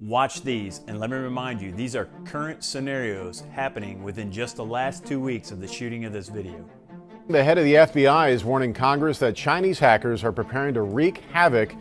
Watch these, and let me remind you, these are current scenarios happening within just the last 2 weeks of the shooting of this video. The head of the FBI is warning Congress that Chinese hackers are preparing to wreak havoc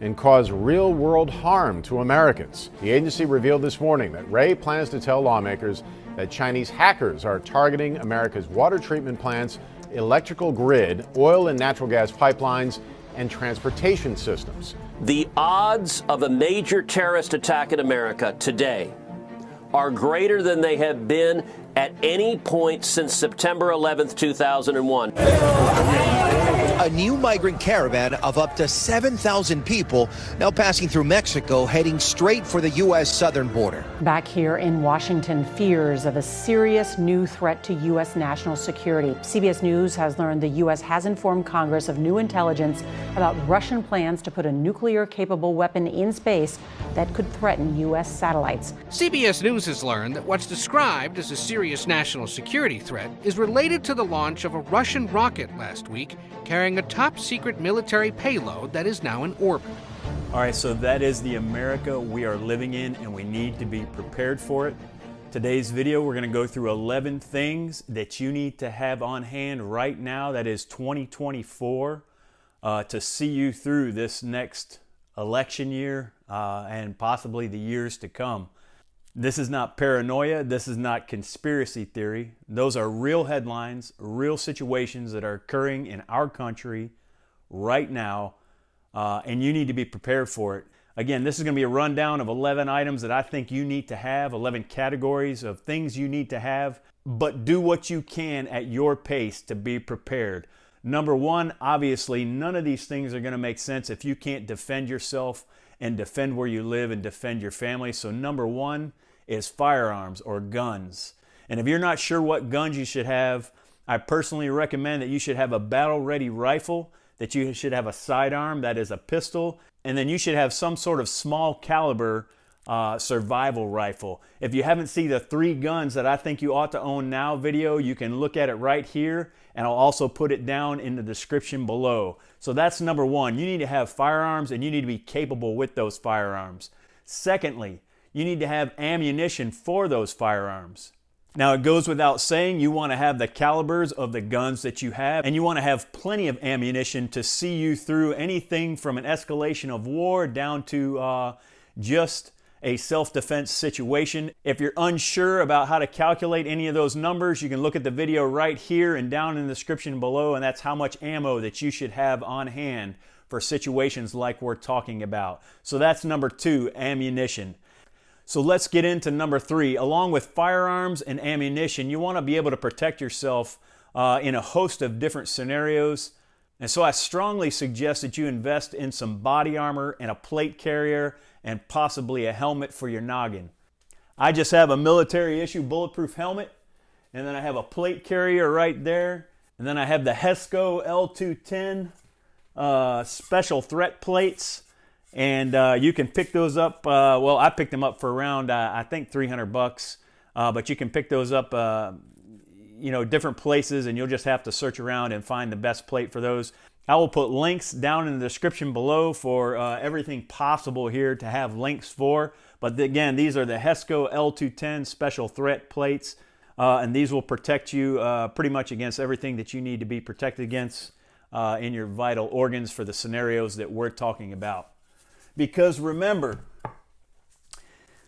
and cause real-world harm to Americans. The agency revealed this morning that Wray plans to tell lawmakers that Chinese hackers are targeting America's water treatment plants, electrical grid, oil and natural gas pipelines, and transportation systems. The odds of a major terrorist attack in America today are greater than they have been at any point since September 11th, 2001. A new migrant caravan of up to 7,000 people now passing through Mexico, heading straight for the U.S. southern border. Back here in Washington, fears of a serious new threat to U.S. national security. CBS News has learned the U.S. has informed Congress of new intelligence about Russian plans to put a nuclear-capable weapon in space that could threaten U.S. satellites. CBS News has learned that what's described as a serious national security threat is related to the launch of a Russian rocket last week carrying a top-secret military payload that is now in orbit. All right, so that is the America we are living in, and we need to be prepared for it. Today's video, we're going to go through 11 things that you need to have on hand right now, that is 2024, to see you through this next election year and possibly the years to come. This is not paranoia. This is not conspiracy theory. Those are real headlines, real situations that are occurring in our country right now, and you need to be prepared for it. Again, this is going to be a rundown of 11 items that I think you need to have, 11 categories of things you need to have, but do what you can at your pace to be prepared. Number one, obviously, none of these things are going to make sense if you can't defend yourself and defend where you live and defend your family. So number one is firearms or guns. And if you're not sure what guns you should have, I personally recommend that you should have a battle-ready rifle, that you should have a sidearm, that is a pistol, and then you should have some sort of small caliber survival rifle. If you haven't seen the 3 guns that I think you ought to own now video, you can look at it right here, and I'll also put it down in the description below. So that's number one. You need to have firearms, and you need to be capable with those firearms. Secondly, you need to have ammunition for those firearms. Now, it goes without saying, you want to have the calibers of the guns that you have, and you want to have plenty of ammunition to see you through anything from an escalation of war down to just a self-defense situation. If you're unsure about how to calculate any of those numbers, you can look at the video right here and down in the description below, and that's how much ammo that you should have on hand for situations like we're talking about. So that's number 2, ammunition. So let's get into number 3. Along with firearms and ammunition, you want to be able to protect yourself in a host of different scenarios. And so I strongly suggest that you invest in some body armor and a plate carrier and possibly a helmet for your noggin. I just have a military issue bulletproof helmet, and then I have a plate carrier right there, and then I have the HESCO L210 special threat plates. And you can pick those up, well, I picked them up for around, I think $300, but you can pick those up, different places, and you'll just have to search around and find the best plate for those. I will put links down in the description below for everything possible here to have links for. But again, these are the HESCO L210 special threat plates, and these will protect you pretty much against everything that you need to be protected against in your vital organs for the scenarios that we're talking about. Because remember,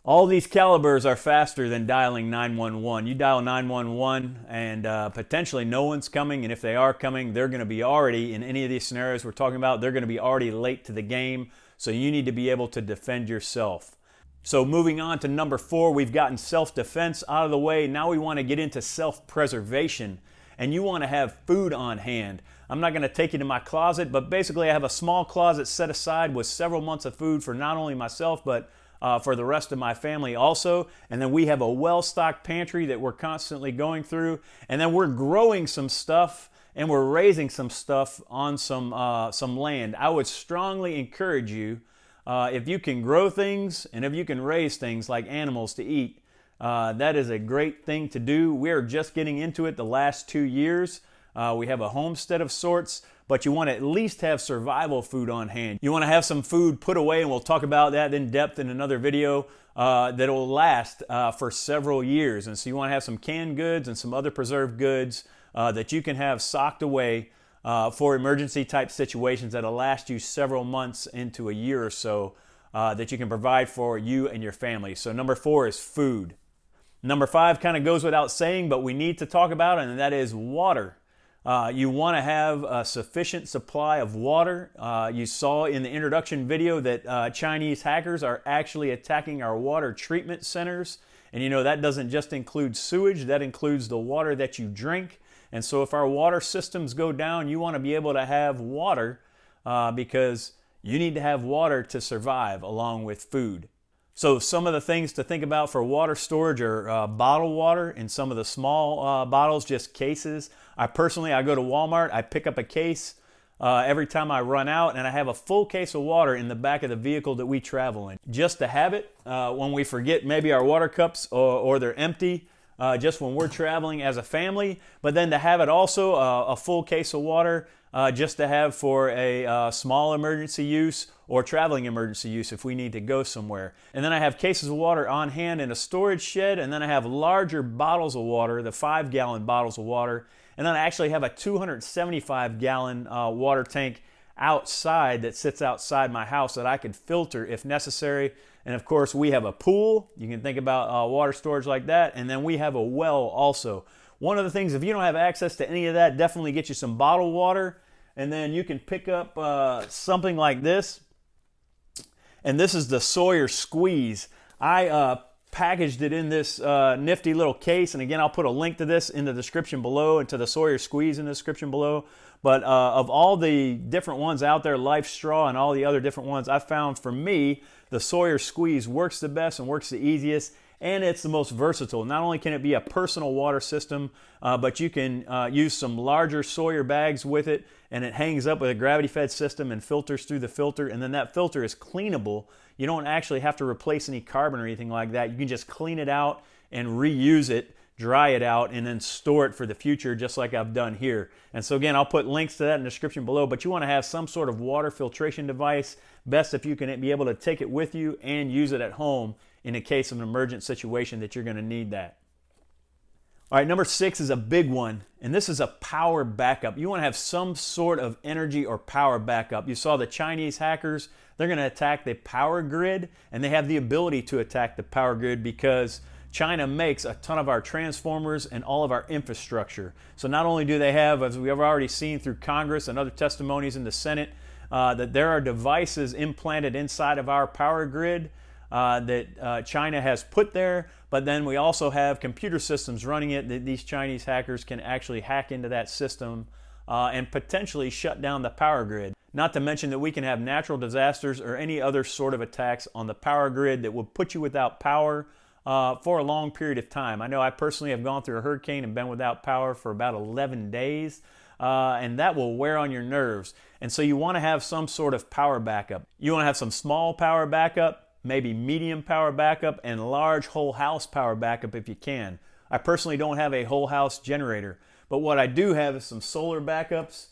all these calibers are faster than dialing 911. You dial 911 and potentially no one's coming, and if they are coming, they're going to be already, in any of these scenarios we're talking about, they're going to be already late to the game, so you need to be able to defend yourself. So moving on to number 4, we've gotten self-defense out of the way. Now we want to get into self-preservation, and you want to have food on hand. I'm not going to take you to my closet, but basically I have a small closet set aside with several months of food for not only myself, but for the rest of my family also. And then we have a well-stocked pantry that we're constantly going through. And then we're growing some stuff and we're raising some stuff on some land. I would strongly encourage you, if you can grow things and if you can raise things like animals to eat, that is a great thing to do. We are just getting into it the last 2 years. We have a homestead of sorts, but you want to at least have survival food on hand. You want to have some food put away, and we'll talk about that in depth in another video, that will last for several years. And so you want to have some canned goods and some other preserved goods that you can have socked away for emergency type situations that'll last you several months into a year or so, that you can provide for you and your family. So number 4 is food. Number 5 kind of goes without saying, but we need to talk about it, and that is water. You want to have a sufficient supply of water. You saw in the introduction video that Chinese hackers are actually attacking our water treatment centers. And you know, that doesn't just include sewage, that includes the water that you drink. And so if our water systems go down, you want to be able to have water because you need to have water to survive along with food. So some of the things to think about for water storage are bottled water in some of the small bottles, just cases. I go to Walmart, I pick up a case every time I run out, and I have a full case of water in the back of the vehicle that we travel in. Just to have it when we forget maybe our water cups or they're empty, just when we're traveling as a family, but then to have it also a full case of water just to have for a small emergency use or traveling emergency use if we need to go somewhere. And then I have cases of water on hand in a storage shed, and then I have larger bottles of water, the 5-gallon bottles of water, and then I actually have a 275-gallon water tank outside that sits outside my house that I could filter if necessary. And of course, we have a pool. You can think about water storage like that. And then we have a well also. One of the things, if you don't have access to any of that, definitely get you some bottled water. And then you can pick up something like this. And this is the Sawyer Squeeze. I packaged it in this nifty little case. And again, I'll put a link to this in the description below and to the Sawyer Squeeze in the description below. But of all the different ones out there, Life Straw and all the other different ones, I found for me, the Sawyer Squeeze works the best and works the easiest. And it's the most versatile. Not only can it be a personal water system, but you can use some larger Sawyer bags with it, and it hangs up with a gravity-fed system and filters through the filter, and then that filter is cleanable. You don't actually have to replace any carbon or anything like that. You can just clean it out and reuse it, dry it out, and then store it for the future, just like I've done here. And so again, I'll put links to that in the description below, but you want to have some sort of water filtration device. Best if you can be able to take it with you and use it at home in the case of an emergent situation that you're going to need that. All right, number 6 is a big one, and this is a power backup. You want to have some sort of energy or power backup. You saw the Chinese hackers, they're going to attack the power grid, and they have the ability to attack the power grid because China makes a ton of our transformers and all of our infrastructure. So not only do they have, as we have already seen through Congress and other testimonies in the Senate, that there are devices implanted inside of our power grid that China has put there, but then we also have computer systems running it that these Chinese hackers can actually hack into that system and potentially shut down the power grid. Not to mention that we can have natural disasters or any other sort of attacks on the power grid that will put you without power for a long period of time. I know I personally have gone through a hurricane and been without power for about 11 days, and that will wear on your nerves. And so you want to have some sort of power backup. You want to have some small power backup, maybe medium power backup, and large whole house power backup if you can. I personally don't have a whole house generator, but what I do have is some solar backups.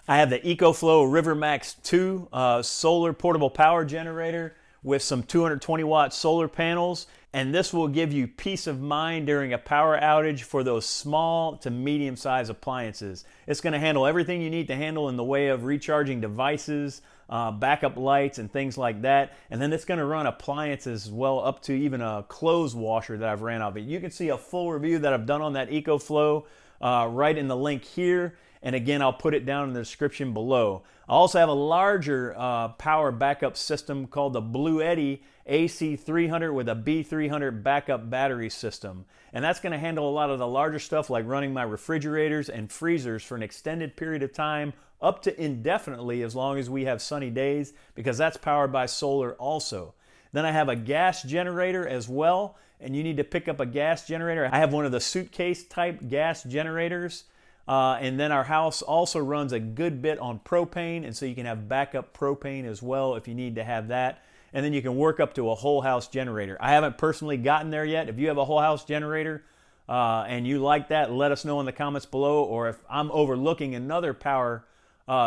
I have the EcoFlow RiverMax 2 solar portable power generator with some 220 watt solar panels, and this will give you peace of mind during a power outage for those small to medium sized appliances. It's going to handle everything you need to handle in the way of recharging devices, backup lights and things like that, and then it's going to run appliances as well, up to even a clothes washer that I've ran of it. You can see a full review that I've done on that EcoFlow right in the link here, and again I'll put it down in the description below. I also have a larger power backup system called the Blue Eddy AC300 with a B300 backup battery system, and that's going to handle a lot of the larger stuff like running my refrigerators and freezers for an extended period of time, up to indefinitely as long as we have sunny days, because that's powered by solar also. Then I have a gas generator as well, and you need to pick up a gas generator. I have one of the suitcase type gas generators, and then our house also runs a good bit on propane, and so you can have backup propane as well if you need to have that. And then you can work up to a whole house generator. I haven't personally gotten there yet. If you have a whole house generator, and you like that, let us know in the comments below. Or if I'm overlooking another power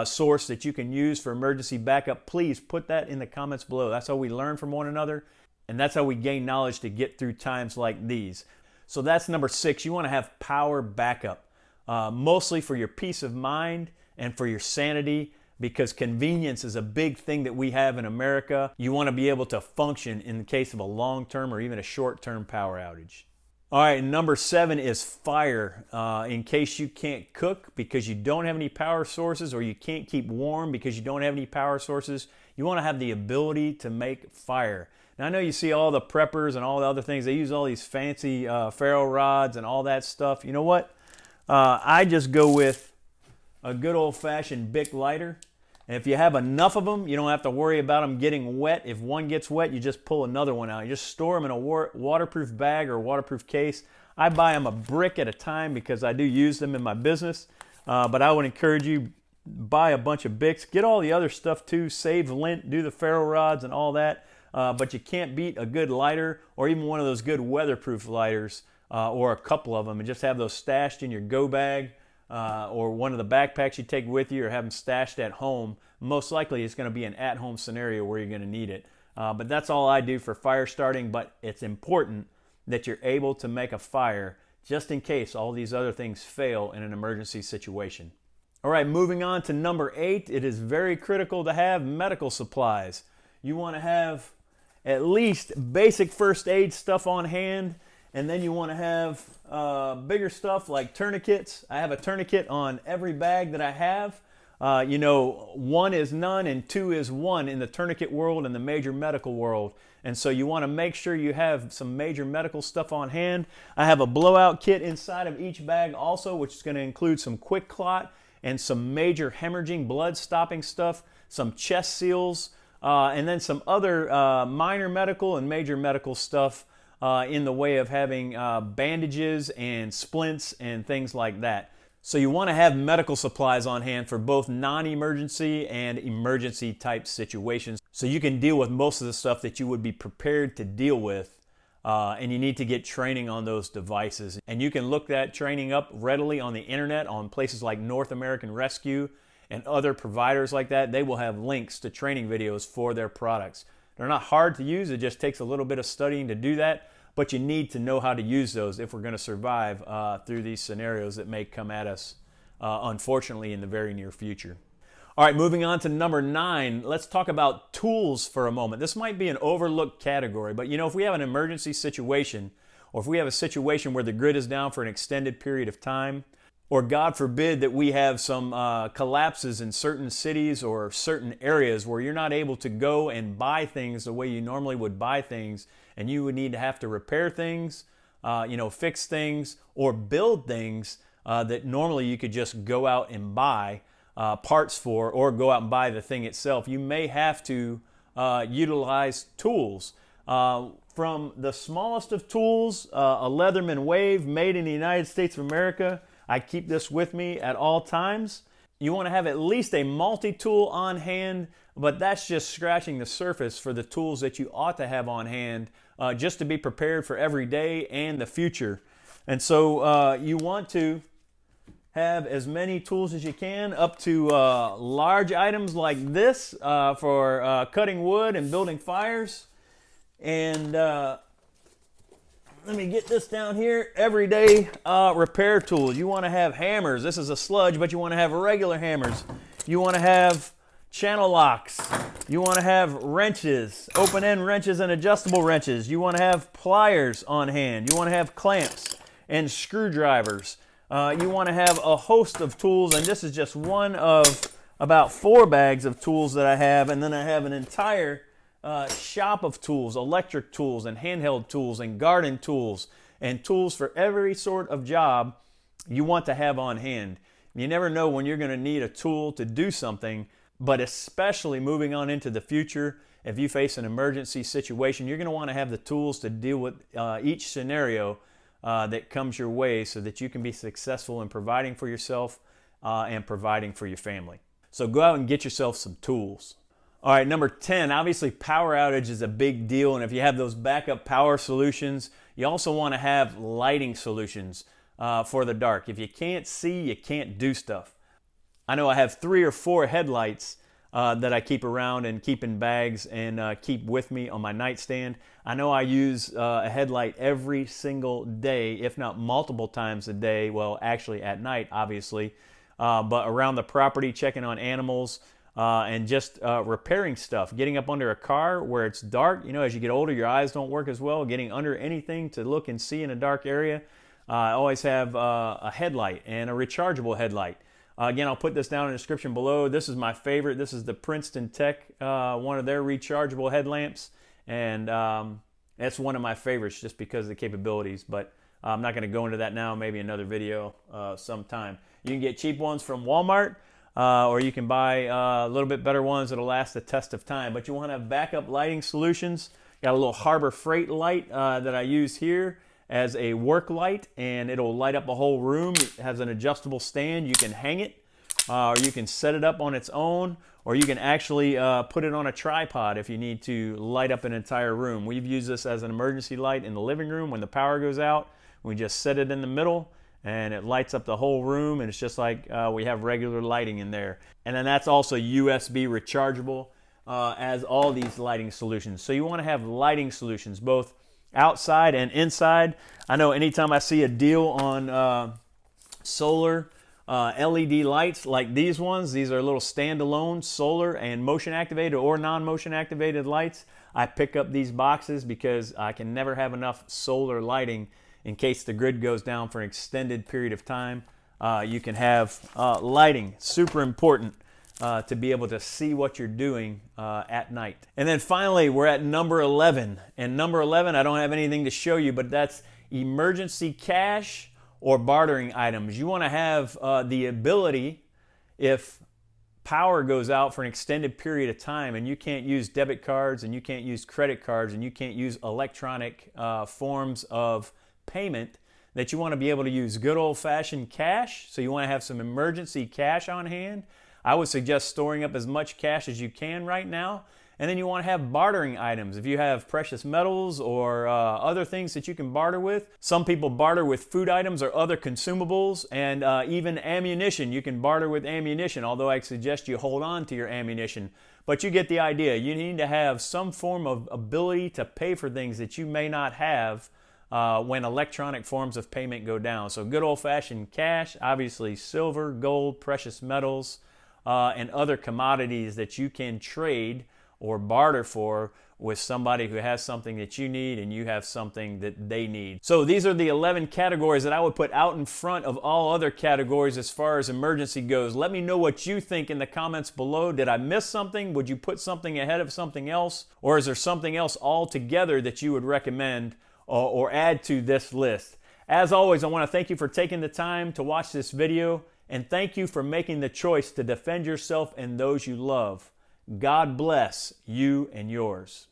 source that you can use for emergency backup, please put that in the comments below. That's how we learn from one another, and that's how we gain knowledge to get through times like these. So that's number 6. You want to have power backup, mostly for your peace of mind and for your sanity, because convenience is a big thing that we have in America. You want to be able to function in the case of a long-term or even a short-term power outage. All right, number 7 is fire. In case you can't cook because you don't have any power sources, or you can't keep warm because you don't have any power sources, you want to have the ability to make fire. Now, I know you see all the preppers and all the other things. They use all these fancy ferro rods and all that stuff. You know what? I just go with a good old-fashioned Bic lighter. And if you have enough of them, you don't have to worry about them getting wet. If one gets wet, you just pull another one out. You just store them in a waterproof bag or waterproof case. I buy them a brick at a time because I do use them in my business. But I would encourage you, buy a bunch of Bics. Get all the other stuff too. Save lint, do the ferro rods and all that. But you can't beat a good lighter, or even one of those good weatherproof lighters, or a couple of them, and just have those stashed in your go bag. Or one of the backpacks you take with you, or have them stashed at home. Most likely it's going to be an at-home scenario where you're going to need it. But that's all I do for fire starting, but it's important that you're able to make a fire just in case all these other things fail in an emergency situation. All right, moving on to number 8, it is very critical to have medical supplies. You want to have at least basic first aid stuff on hand. And then you want to have bigger stuff like tourniquets. I have a tourniquet on every bag that I have. 1 is none and 2 is 1 in the tourniquet world and the major medical world. And so you want to make sure you have some major medical stuff on hand. I have a blowout kit inside of each bag also, which is going to include some quick clot and some major hemorrhaging blood stopping stuff, some chest seals, and then some other minor medical and major medical stuff in the way of having bandages and splints and things like that. So you want to have medical supplies on hand for both non-emergency and emergency type situations, so you can deal with most of the stuff that you would be prepared to deal with, and you need to get training on those devices. And you can look that training up readily on the internet on places like North American Rescue and other providers like that. They will have links to training videos for their products. They're not hard to use. It just takes a little bit of studying to do that, but you need to know how to use those if we're going to survive through these scenarios that may come at us, unfortunately, in the very near future. All right, moving on to number 9, let's talk about tools for a moment. This might be an overlooked category, but if we have an emergency situation, or if we have a situation where the grid is down for an extended period of time, or God forbid that we have some collapses in certain cities or certain areas where you're not able to go and buy things the way you normally would buy things, and you would need to have to repair things, fix things, or build things that normally you could just go out and buy parts for, or go out and buy the thing itself. You may have to utilize tools. From the smallest of tools, a Leatherman Wave made in the United States of America. I keep this with me at all times. You want to have at least a multi-tool on hand, but that's just scratching the surface for the tools that you ought to have on hand just to be prepared for every day and the future. And so you want to have as many tools as you can, up to large items like this for cutting wood and building fires. And let me get this down here. Everyday repair tools. You want to have hammers. This is a sludge, but you want to have regular hammers. You want to have channel locks. You want to have wrenches, open-end wrenches and adjustable wrenches. You want to have pliers on hand. You want to have clamps and screwdrivers. You want to have a host of tools, and this is just one of about 4 bags of tools that I have, and then I have an entire shop of tools, electric tools and handheld tools and garden tools and tools for every sort of job you want to have on hand. You never know when you're going to need a tool to do something, but especially moving on into the future, if you face an emergency situation, you're going to want to have the tools to deal with each scenario that comes your way, so that you can be successful in providing for yourself and providing for your family. So go out and get yourself some tools. All right, number 10, obviously power outage is a big deal, and if you have those backup power solutions, you also want to have lighting solutions for the dark. If you can't see, you can't do stuff. I know I have 3 or 4 headlights that I keep around and keep in bags and keep with me on my nightstand. I know I use a headlight every single day, if not multiple times a day. Well, actually at night, obviously, but around the property, checking on animals, and just repairing stuff. Getting up under a car where it's dark. You know, as you get older, your eyes don't work as well. Getting under anything to look and see in a dark area. I always have a headlight and a rechargeable headlight. Again, I'll put this down in the description below. This is my favorite. This is the Princeton Tech, one of their rechargeable headlamps. And that's one of my favorites just because of the capabilities. But I'm not going to go into that now. Maybe another video sometime. You can get cheap ones from Walmart. Or you can buy a little bit better ones that'll last the test of time. But you want to have backup lighting solutions. Got a little Harbor Freight light that I use here as a work light, and it'll light up a whole room. It has an adjustable stand. You can hang it, or you can set it up on its own, or you can actually put it on a tripod if you need to light up an entire room. We've used this as an emergency light in the living room when the power goes out. We just set it in the middle, and it lights up the whole room, and it's just like we have regular lighting in there. And then that's also USB rechargeable, as all these lighting solutions. So you want to have lighting solutions both outside and inside. I know anytime I see a deal on solar LED lights like these ones, these are little standalone solar and motion activated or non-motion activated lights. I pick up these boxes because I can never have enough solar lighting in case the grid goes down for an extended period of time. You can have lighting, super important to be able to see what you're doing at night. And then finally, we're at number 11. And number 11, I don't have anything to show you, but that's emergency cash or bartering items. You want to have the ability, if power goes out for an extended period of time and you can't use debit cards and you can't use credit cards and you can't use electronic forms of payment, that you want to be able to use good old-fashioned cash. So you want to have some emergency cash on hand. I would suggest storing up as much cash as you can right now. And then you want to have bartering items. If you have precious metals or other things that you can barter with. Some people barter with food items or other consumables, and even ammunition. You can barter with ammunition, although I suggest you hold on to your ammunition. But you get the idea. You need to have some form of ability to pay for things that you may not have when electronic forms of payment go down. So good old-fashioned cash, obviously silver, gold, precious metals, and other commodities that you can trade or barter for with somebody who has something that you need and you have something that they need. So these are the 11 categories that I would put out in front of all other categories as far as emergency goes. Let me know what you think in the comments below. Did I miss something? Would you put something ahead of something else? Or is there something else altogether that you would recommend or add to this list? As always, I want to thank you for taking the time to watch this video, and thank you for making the choice to defend yourself and those you love. God bless you and yours.